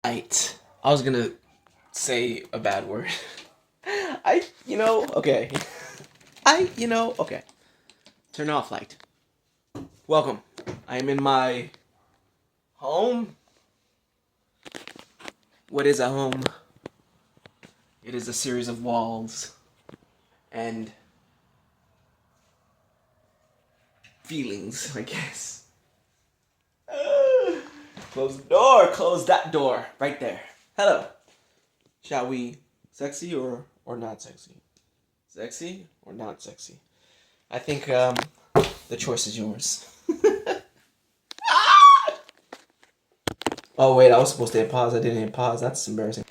I was gonna say a bad word. Okay. Okay. Turn off light. Welcome. I am in my home. What is a home? It is a series of walls and feelings, I guess. Close the door. Close that door. Right there. Hello. Shall we sexy or not sexy? Sexy or not sexy? I think the choice is yours. Oh wait, I was supposed to hit pause. I didn't hit pause. That's embarrassing.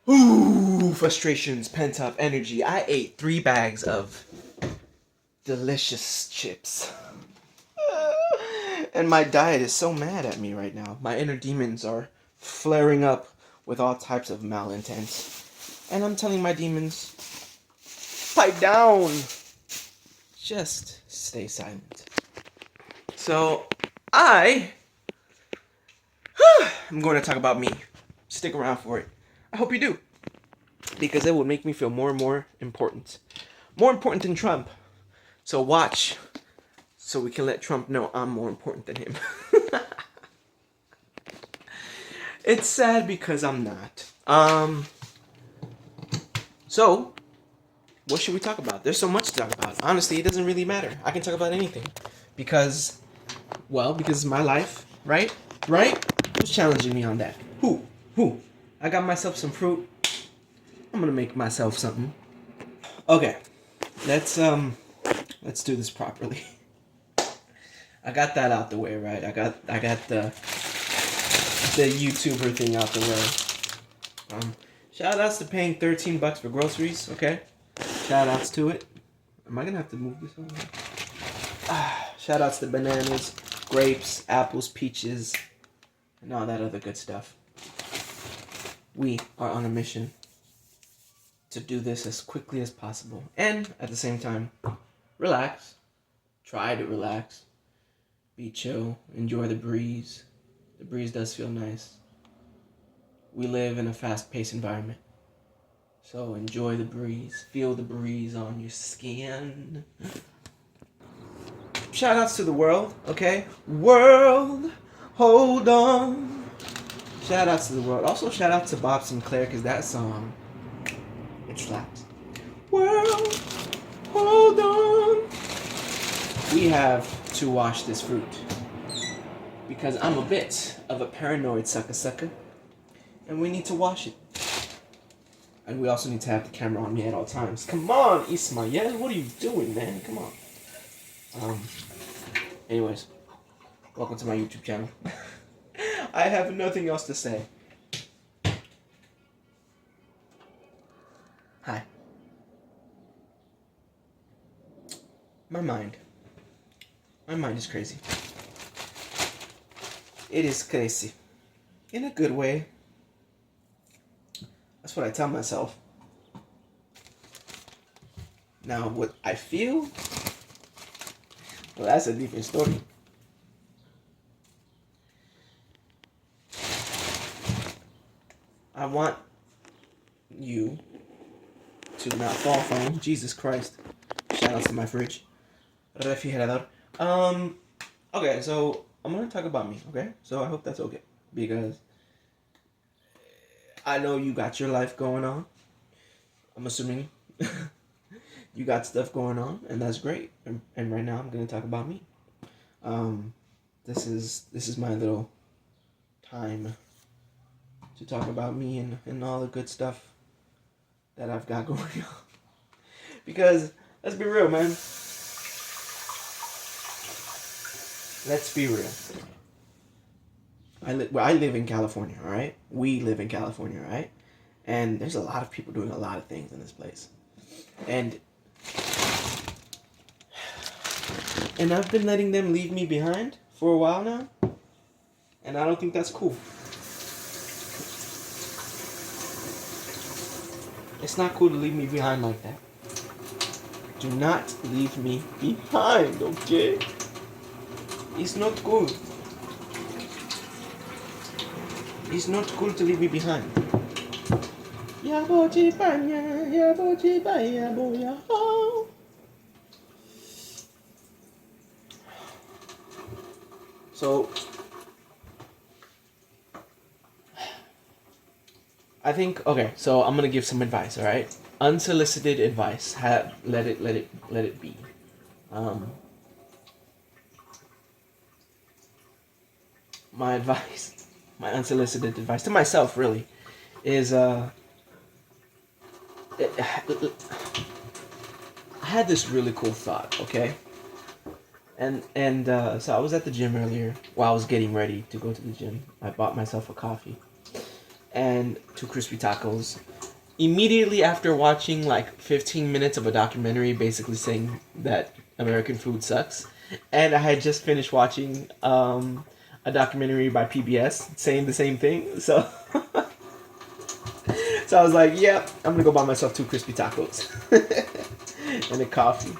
Ooh, frustrations, pent up energy. I ate 3 bags of delicious chips. And my diet is so mad at me right now. My inner demons are flaring up with all types of malintent. And I'm telling my demons, pipe down. Just stay silent. So, I'm going to talk about me. Stick around for it. I hope you do. Because it will make me feel more and more important. More important than Trump. So watch. So we can let Trump know I'm more important than him. It's sad because I'm not. So, what should we talk about? There's so much to talk about. Honestly, it doesn't really matter. I can talk about anything. Because it's my life, right? Right? Who's challenging me on that? Who? I got myself some fruit. I'm gonna make myself something. Okay. Let's do this properly. I got that out the way, right? I got the YouTuber thing out the way. Shout outs to paying $13 for groceries, okay? Shout outs to it. Am I gonna have to move this over? Shout outs to bananas, grapes, apples, peaches, and all that other good stuff. We are on a mission to do this as quickly as possible. And at the same time, relax. Try to relax. Be chill. Enjoy the breeze. The breeze does feel nice. We live in a fast-paced environment. So enjoy the breeze. Feel the breeze on your skin. Shout outs to the world, okay? World, hold on. Shout outs to the world. Also shout out to Bob Sinclair, because that song, it slaps. World, hold on. We have to wash this fruit. Because I'm a bit of a paranoid sucker. And we need to wash it. And we also need to have the camera on me at all times. Come on, Ismael, what are you doing, man? Come on. Anyways, welcome to my YouTube channel. I have nothing else to say. Hi. My mind is crazy. It is crazy. In a good way. That's what I tell myself. Now, what I feel, well, that's a different story. I want you to not fall from Jesus Christ. Shout out to my fridge. Refrigerador. Okay, so I'm gonna talk about me, okay? So I hope that's okay. Because I know you got your life going on. I'm assuming you got stuff going on, and that's great. And right now I'm gonna talk about me. This is my little time to talk about me and all the good stuff that I've got going on. Because let's be real, man. Let's be real. I live in California, all right? We live in California, all right? And there's a lot of people doing a lot of things in this place. And I've been letting them leave me behind for a while now. And I don't think that's cool. It's not cool to leave me behind like that. Do not leave me behind, okay? It's not good. It's not cool to leave me behind. Ya bochi banya, ya bochi baya boya ho. So I think okay. So I'm gonna give some advice. All right, unsolicited advice. Let it be. Um, my advice, my unsolicited advice to myself, really, is I had this really cool thought. Okay, and so I was at the gym earlier while I was getting ready to go to the gym. I bought myself a coffee and two crispy tacos. Immediately after watching like 15 minutes of a documentary basically saying that American food sucks, and I had just finished watching a documentary by PBS saying the same thing. So so I was like, yeah, I'm gonna go buy myself two crispy tacos and a coffee.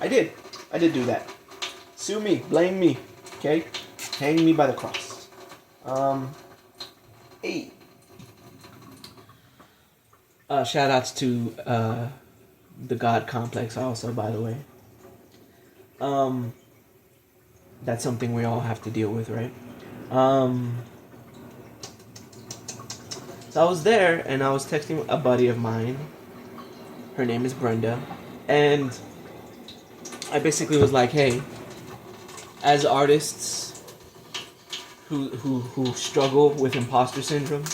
I did. I did do that. Sue me. Blame me. Okay? Hang me by the cross. 8. Shout outs to the God Complex also, by the way. That's something we all have to deal with, right? So I was there and I was texting a buddy of mine. Her name is Brenda. And I basically was like, hey, as artists who struggle with imposter syndrome,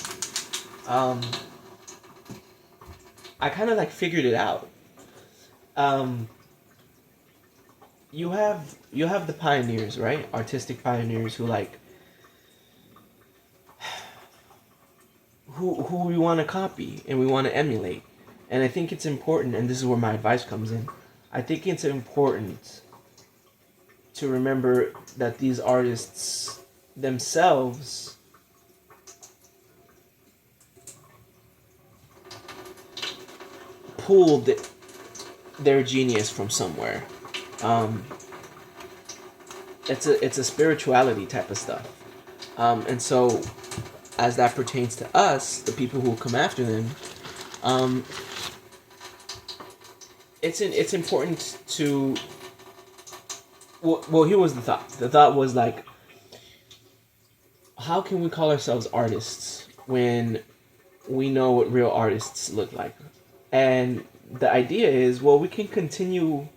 I kind of like figured it out. You have the pioneers, right? Artistic pioneers who like who we want to copy and we want to emulate. And I think it's important, and this is where my advice comes in. I think it's important to remember that these artists themselves pulled their genius from somewhere. It's a spirituality type of stuff, and so as that pertains to us, the people who will come after them, it's important to. Well, here was the thought. The thought was like, how can we call ourselves artists when we know what real artists look like? And the idea is, well, we can continue.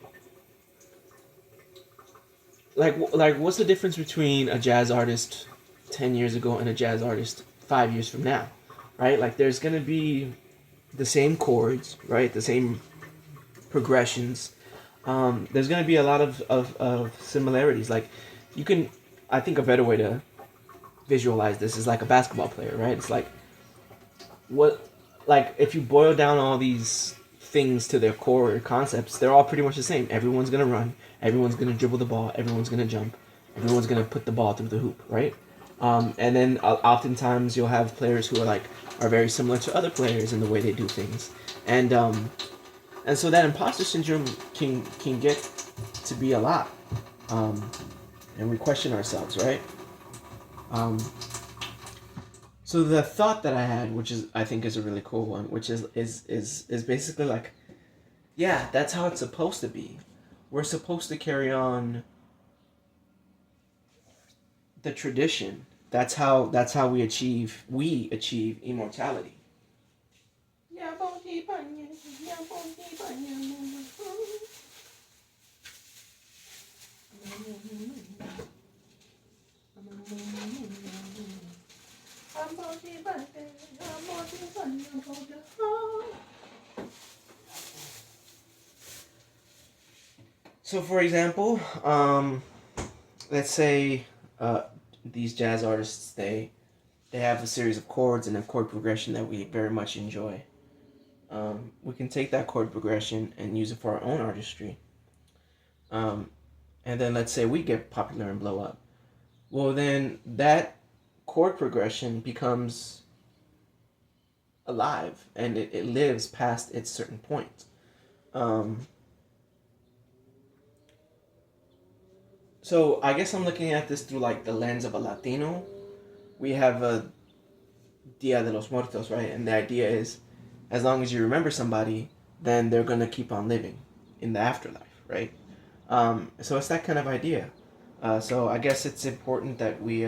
Like, what's the difference between a jazz artist 10 years ago and a jazz artist 5 years from now, right? Like, there's gonna be the same chords, right? The same progressions. There's gonna be a lot of similarities. Like, you can, I think a better way to visualize this is like a basketball player, right? It's like, like if you boil down all these things to their core concepts, they're all pretty much the same. Everyone's gonna run, everyone's gonna dribble the ball, everyone's gonna jump, everyone's gonna put the ball through the hoop, right? And then oftentimes you'll have players who are very similar to other players in the way they do things, and so that imposter syndrome can get to be a lot, and we question ourselves, right? So the thought that I had, which is I think is a really cool one, which is basically like, yeah, that's how it's supposed to be. We're supposed to carry on the tradition. That's how we achieve immortality. So, for example, let's say these jazz artists they have a series of chords and a chord progression that we very much enjoy. We can take that chord progression and use it for our own artistry. And then let's say we get popular and blow up. Well, then that chord progression becomes alive and it lives past its certain point. So I guess I'm looking at this through like the lens of a Latino, we have a Dia de los Muertos, right? And the idea is, as long as you remember somebody, then they're gonna keep on living in the afterlife, right? So it's that kind of idea. So I guess it's important that we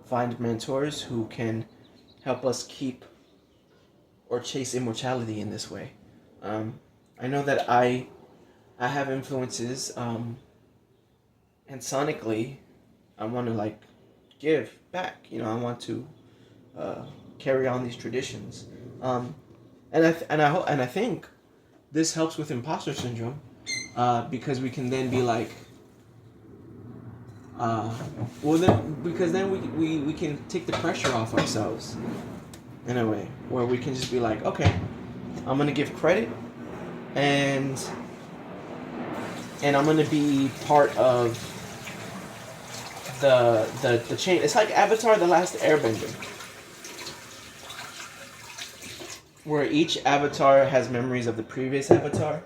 find mentors who can help us keep or chase immortality in this way. I know that I have influences, and sonically, I want to like give back. You know, I want to carry on these traditions, and I think this helps with imposter syndrome, because we can then be like, well then because then we can take the pressure off ourselves in a way where we can just be like, okay, I'm gonna give credit, and I'm gonna be part of the chain. It's like Avatar: The Last Airbender, where each avatar has memories of the previous avatar.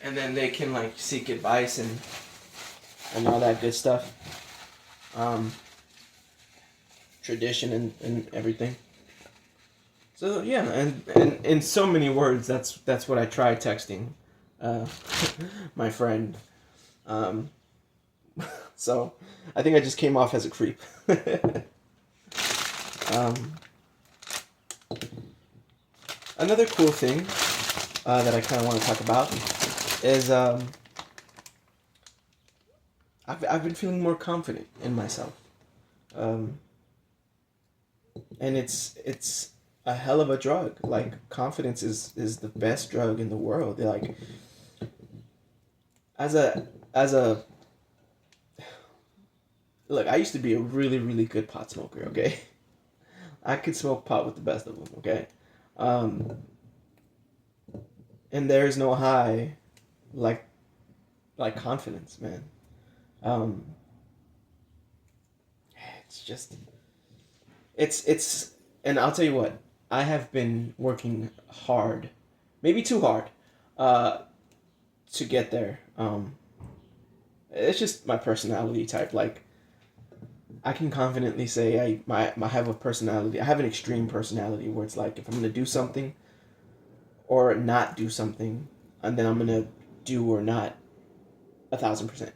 And then they can like seek advice and all that good stuff. Tradition and everything. So yeah, and in so many words, that's what I tried texting my friend. So I think I just came off as a creep. Another cool thing that I kind of want to talk about is I've been feeling more confident in myself, and it's a hell of a drug. Like, confidence is the best drug in the world. Like, as a look, I used to be a really, really good pot smoker. Okay, I could smoke pot with the best of them. Okay, and there's no high like confidence, man. It's just it's and I'll tell you what, I have been working hard, maybe too hard, to get there. It's just my personality type. Like, I can confidently say I have a personality. I have an extreme personality where it's like, if I'm gonna do something or not do something, and then I'm gonna do or not 1,000%.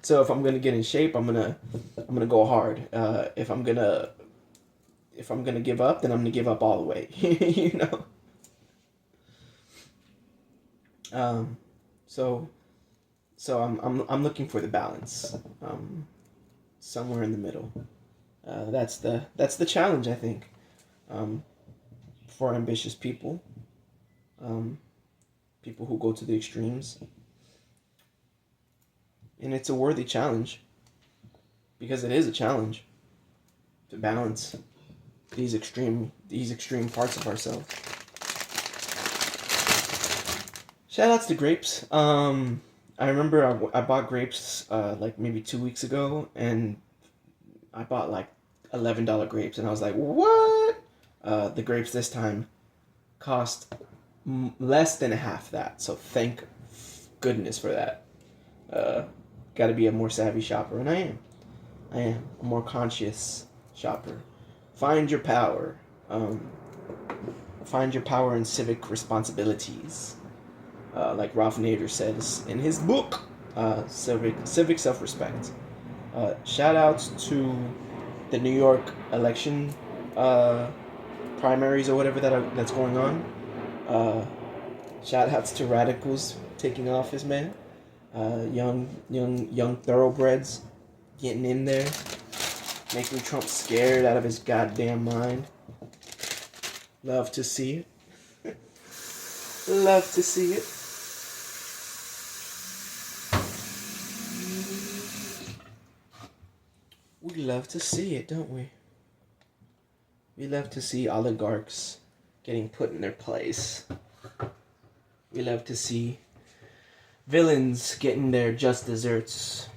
So if I'm gonna get in shape, I'm gonna go hard. If I'm gonna give up, then I'm gonna give up all the way. You know. So I'm looking for the balance. Somewhere in the middle. That's the challenge, I think, for ambitious people. People who go to the extremes. And it's a worthy challenge, because it is a challenge to balance these extreme parts of ourselves. Shout outs to grapes. I remember I bought grapes like maybe 2 weeks ago, and I bought like $11 grapes, and I was like, what? The grapes this time cost less than half that, so thank goodness for that. Got to be a more savvy shopper, and I am a more conscious shopper. Find your power. Find your power in civic responsibilities. Like Ralph Nader says in his book, Civic Self-Respect. Shout outs to the New York election primaries or whatever that's going on. Shout outs to radicals taking office, man. Young thoroughbreds getting in there, making Trump scared out of his goddamn mind. Love to see it. Love to see it. We love to see it, don't we? We love to see oligarchs getting put in their place. We love to see villains getting their just desserts.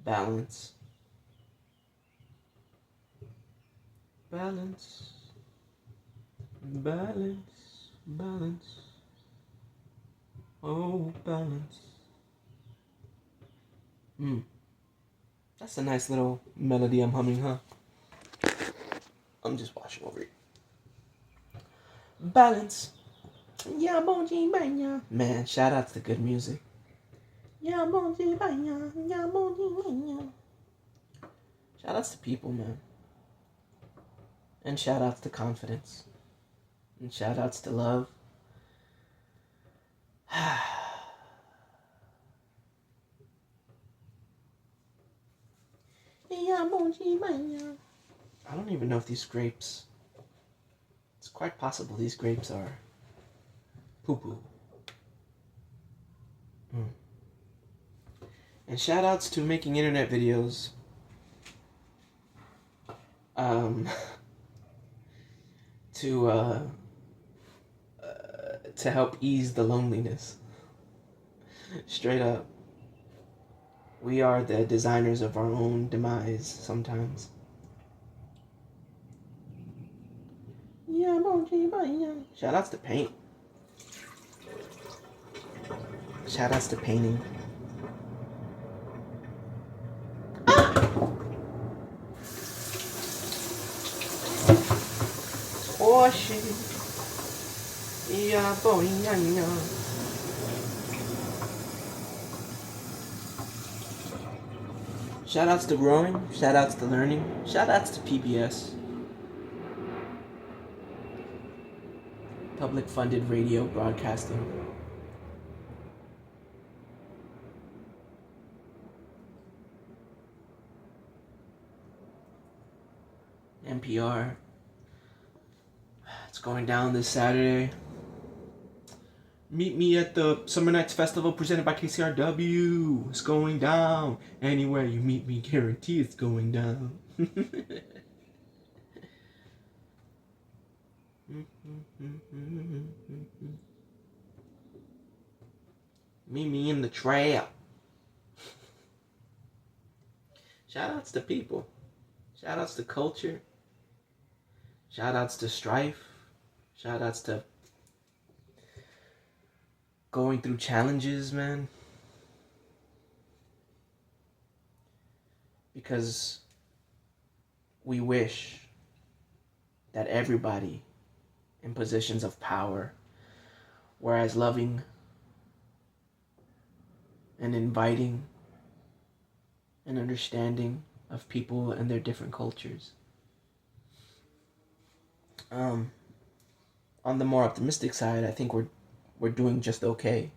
Balance. Balance. Balance, balance. Oh, balance. That's a nice little melody I'm humming, huh? I'm just watching over it. Balance. Man, shout out to good music. Shout outs to people, man. And shout outs to confidence. And shout outs to love. I don't even know if these grapes... It's quite possible these grapes are poo-poo. And shout outs to making internet videos. To help ease the loneliness. Straight up. We are the designers of our own demise sometimes. Shout outs to paint. Shout outs to painting. Oh shit. Yeah, boy, yeah. Shout outs to growing. Shout outs to learning. Shout outs to PBS. Public funded radio broadcasting. NPR. It's going down this Saturday. Meet me at the Summer Nights Festival presented by KCRW. It's going down. Anywhere you meet me, guarantee it's going down. Meet me in the trail. Shout outs to people. Shout outs to culture. Shout outs to strife. Shout outs to going through challenges, man. Because we wish that everybody in positions of power were as loving and inviting and understanding of people and their different cultures. On the more optimistic side, I think we're doing just okay.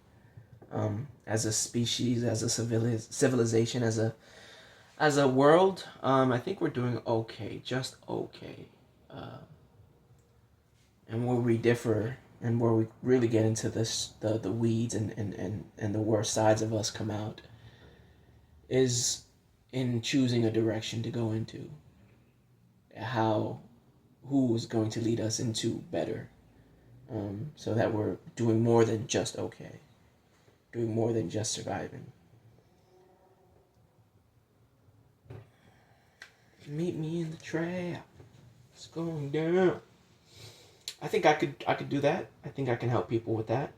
As a species, as a civilization, as a world, I think we're doing okay, just okay. And where we differ and where we really get into the weeds and the worst sides of us come out is in choosing a direction to go into. Who is going to lead us into better, so that we're doing more than just okay, doing more than just surviving. Meet me in the trail. It's going down. I think I could do that. I think I can help people with that.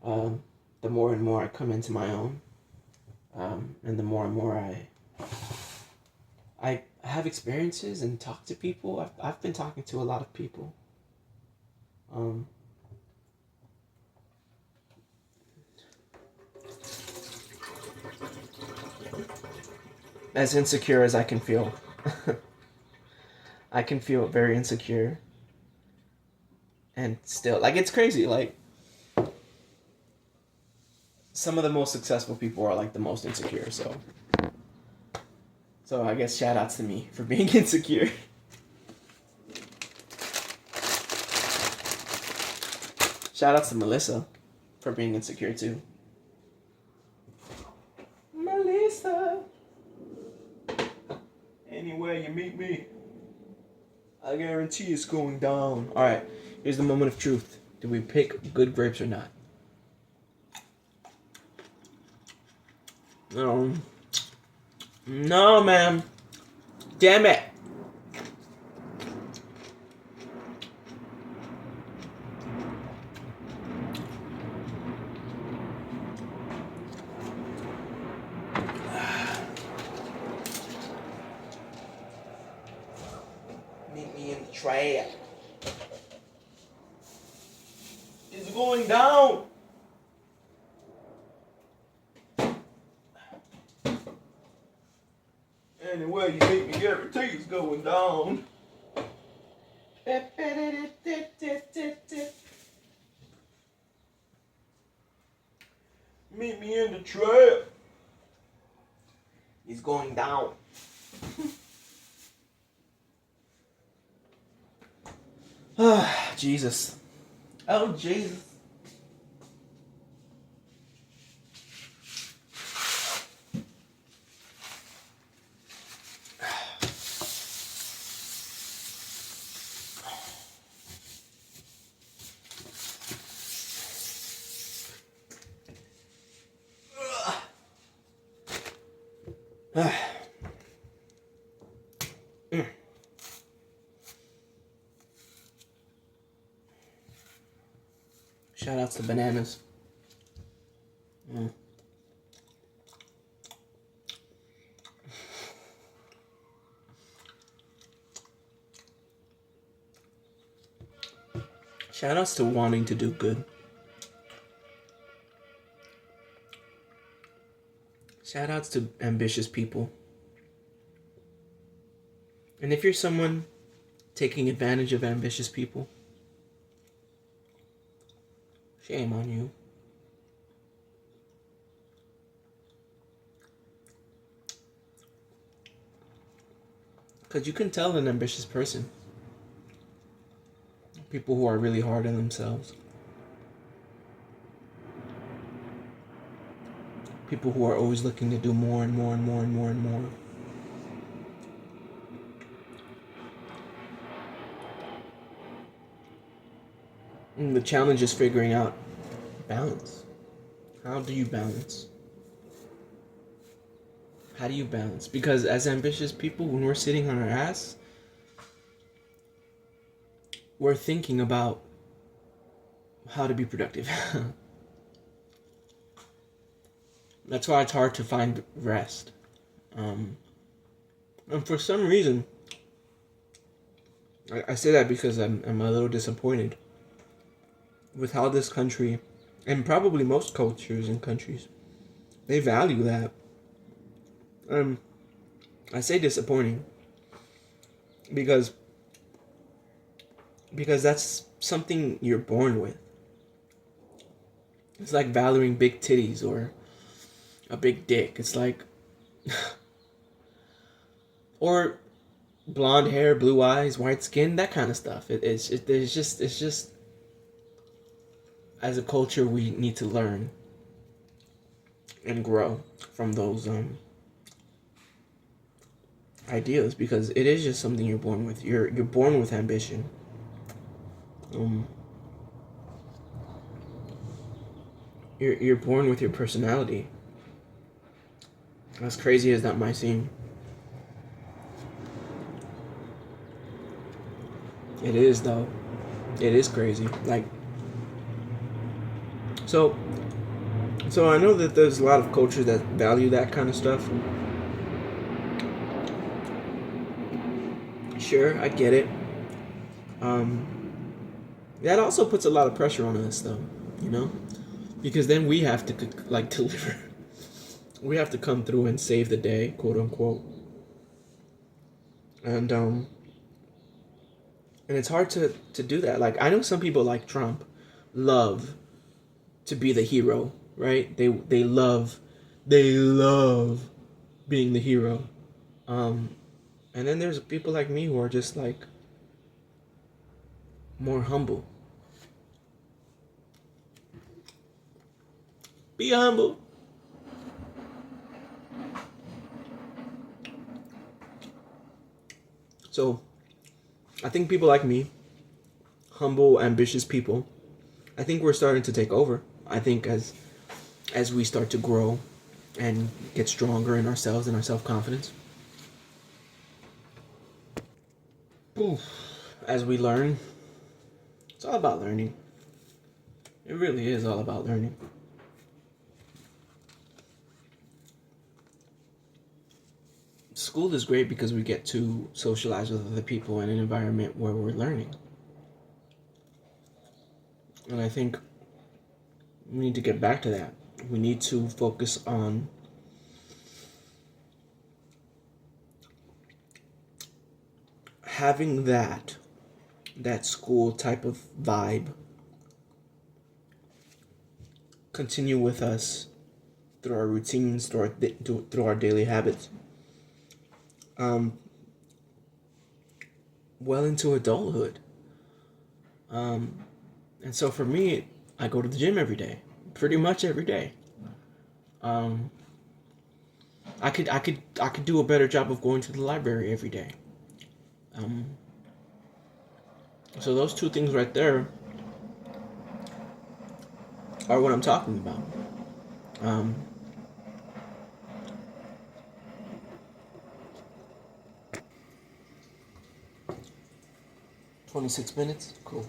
The more and more I come into my own, and the more and more I have experiences and talk to people. I've been talking to a lot of people. As insecure as I can feel. I can feel very insecure. And still, like, it's crazy. Like, some of the most successful people are like the most insecure, so I guess shout outs to me for being insecure. Shout outs to Melissa for being insecure too. Melissa. Anywhere you meet me, I guarantee it's going down. Alright, here's the moment of truth. Do we pick good grapes or not? No, man. Damn it. trap. It's going down. Anyway, you make me guarantee it's going down. Meet me in the trap. It's going down. Ah, Jesus. Oh, Jesus. Shout outs to bananas. Shout outs to wanting to do good. Shout outs to ambitious people. And if you're someone taking advantage of ambitious people, shame on you. Because you can tell an ambitious person. People who are really hard on themselves. People who are always looking to do more and more and more and more and more. And the challenge is figuring out balance. How do you balance? How do you balance? Because as ambitious people, when we're sitting on our ass, we're thinking about how to be productive. That's why it's hard to find rest. And for some reason, I say that because I'm a little disappointed with how this country, and probably most cultures and countries, they value that. I say disappointing because that's something you're born with. It's like valuing big titties or a big dick. It's like, or blonde hair, blue eyes, white skin, that kind of stuff. It's just as a culture we need to learn and grow from those ideas, because it is just something you're born with. You're born with ambition. You're born with your personality. As crazy as that might seem, it is though. It is crazy. Like, so I know that there's a lot of cultures that value that kind of stuff. Sure, I get it. That also puts a lot of pressure on us, though, you know, because then we have to like deliver. We have to come through and save the day, quote unquote. And it's hard to do that. Like, I know some people like Trump love to be the hero, right? They love being the hero. And then there's people like me who are just like more humble. Be humble. So, I think people like me, humble, ambitious people, I think we're starting to take over. I think as we start to grow and get stronger in ourselves and our self-confidence, as we learn, it's all about learning. It really is all about learning. school is great because we get to socialize with other people in an environment where we're learning. And I think we need to get back to that. We need to focus on having that school type of vibe continue with us through our routines, through our daily habits, well into adulthood. And so for me, I go to the gym every day, pretty much every day. I could do a better job of going to the library every day. So those two things right there are what I'm talking about. 26 minutes, cool.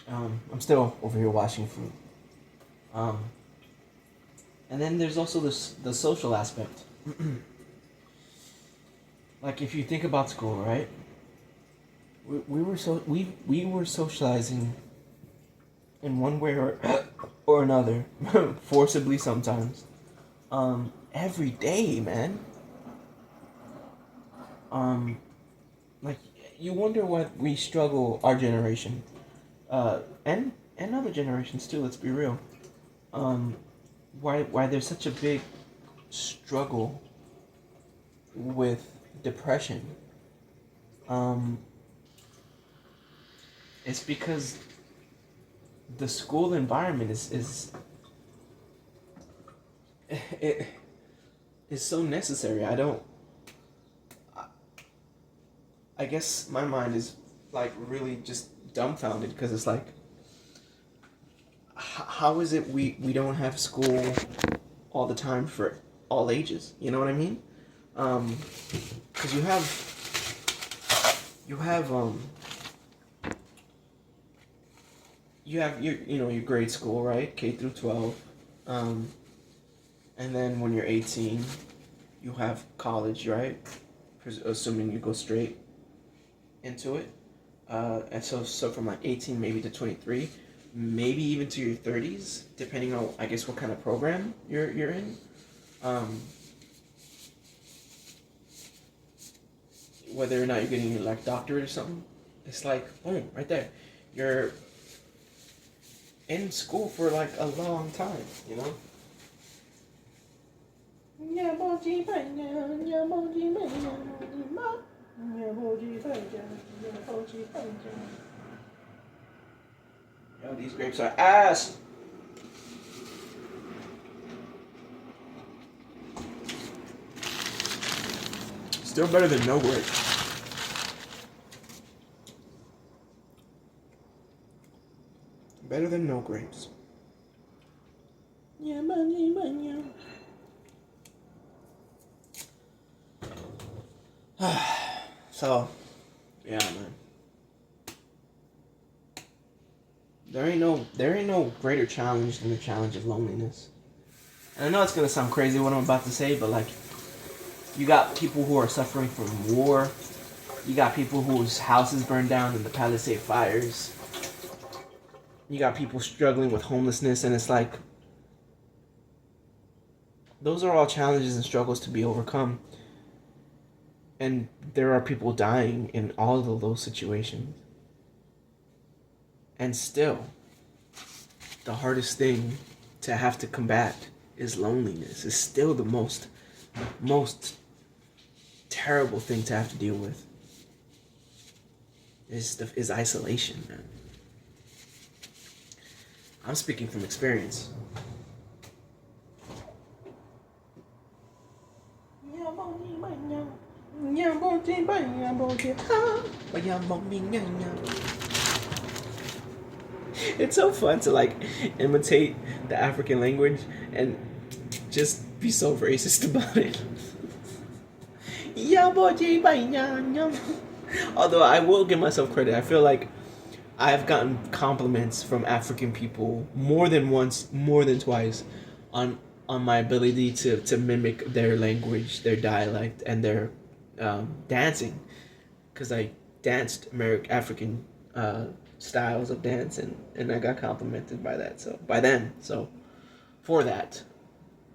I'm still over here washing food. And then there's also the social aspect. Like if you think about school, right? We were socializing in one way or another, forcibly sometimes, every day, man. Like you wonder what we struggle, our generation, and other generations too. Let's be real. Why there's such a big struggle with depression. It's because the school environment is so necessary. I guess my mind is like really just dumbfounded because it's like, how is it we don't have school all the time for all ages? You know what I mean? Because you have your grade school, right? K through 12. And then when you're 18, you have college, right? Assuming you go straight into it. And so from like 18 maybe to 23, maybe even to your 30s, depending on, I guess, what kind of program you're in. Whether or not you're getting your like doctorate or something, it's like boom, right there. You're in school for like a long time, you know. Yo, these grapes are ass. Still better than no grapes. Better than no grapes. So, yeah, man. There ain't no greater challenge than the challenge of loneliness. And I know it's gonna sound crazy what I'm about to say, but like, you got people who are suffering from war. You got people whose houses burned down in the Palisade fires. You got people struggling with homelessness, and it's like, those are all challenges and struggles to be overcome. And there are people dying in all of those situations. And still, the hardest thing to have to combat is loneliness. It's still the most terrible thing to have to deal with. Is isolation, man. I'm speaking from experience. It's so fun to like imitate the African language and just be so racist about it. Although I will give myself credit, I feel like I've gotten compliments from African people more than once, more than twice, on my ability to mimic their language, their dialect, and their dancing, because I danced African styles of dance, and I got complimented by that. So by them. So for that,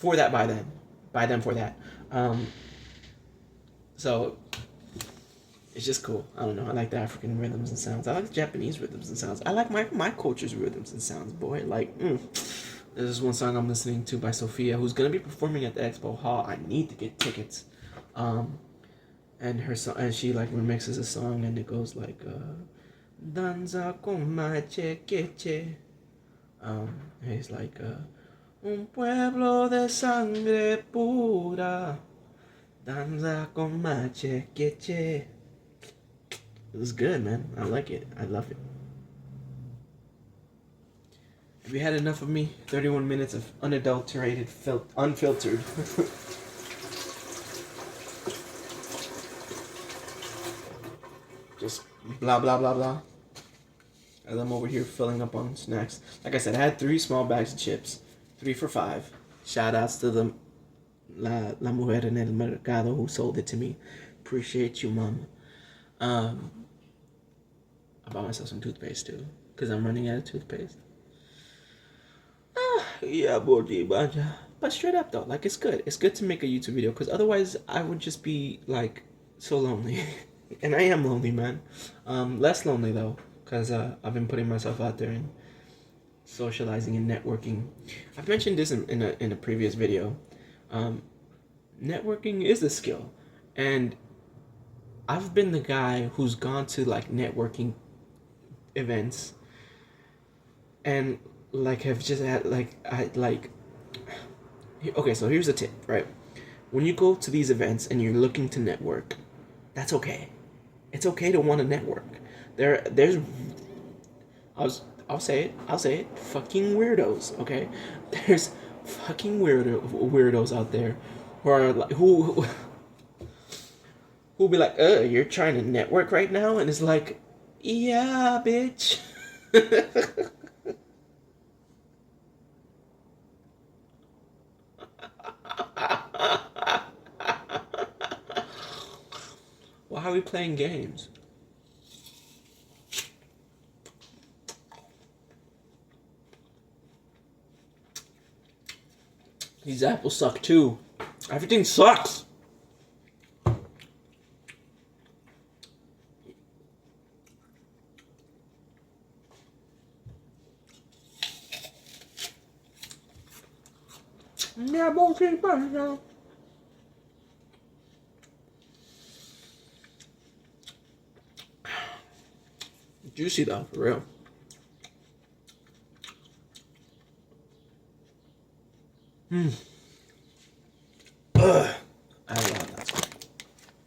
by them for that. So it's just cool. I don't know. I like the African rhythms and sounds. I like the Japanese rhythms and sounds. I like my culture's rhythms and sounds, boy. Like, there's this one song I'm listening to by Sophia, who's gonna be performing at the Expo Hall. I need to get tickets. And her song, and she like remixes a song, and it goes like, "Danza con mache queche." And it's like, "Un pueblo de sangre pura, danza con mache queche." It was good, man. I like it. I love it. Have you had enough of me? 31 minutes of unadulterated, unfiltered. Just blah, blah, blah, blah. As I'm over here filling up on snacks. Like I said, I had 3 small bags of chips. 3 for $5. Shout outs to la mujer en el mercado who sold it to me. Appreciate you, mama. I bought myself some toothpaste too, because I'm running out of toothpaste. Yeah, but straight up though, like, it's good. It's good to make a YouTube video, because otherwise I would just be like so lonely. And I am lonely, man. Less lonely though, because I've been putting myself out there and socializing and networking. I've mentioned this in a previous video. Networking is a skill, and I've been the guy who's gone to like networking events and like have just had okay, so here's a tip, right? When you go to these events and you're looking to network, that's okay. It's okay to want to network. There's I'll say it, fucking weirdos, okay? There's fucking weirdos out there who are like, who'll be like, you're trying to network right now? And it's like, yeah, bitch. Why are we playing games? These apples suck too. Everything sucks. Juicy though, for real. I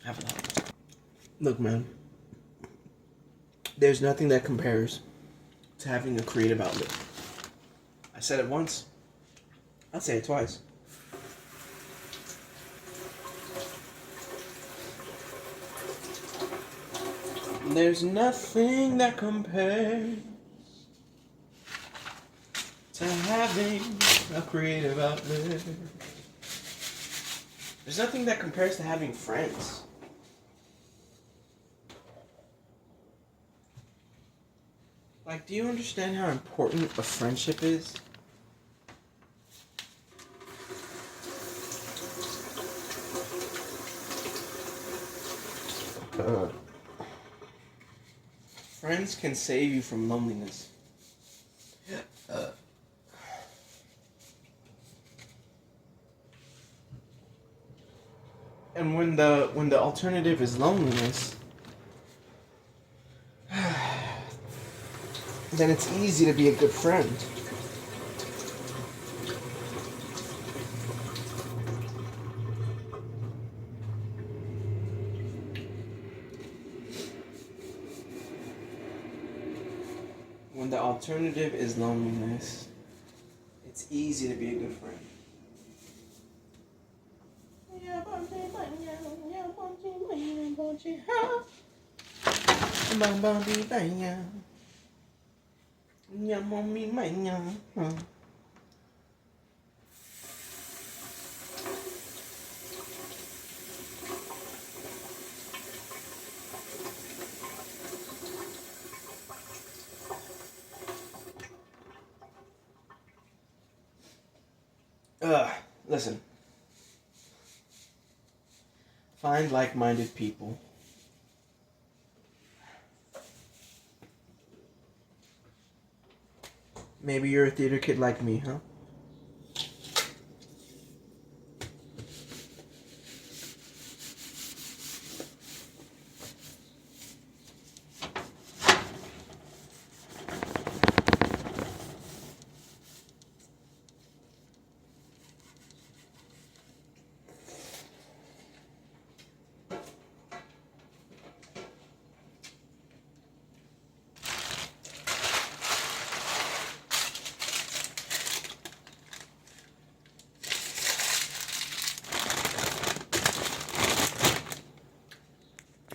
have a lot of that. Look, man. There's nothing that compares to having a creative outlet. I said it once. I'll say it twice. There's nothing that compares to having a creative outlet. There's nothing that compares to having friends. Like, do you understand how important a friendship is? Friends can save you from loneliness. And when the alternative is loneliness, then it's easy to be a good friend. When the alternative is loneliness, it's easy to be a good friend. Listen. Find like-minded people. Maybe you're a theater kid like me, huh?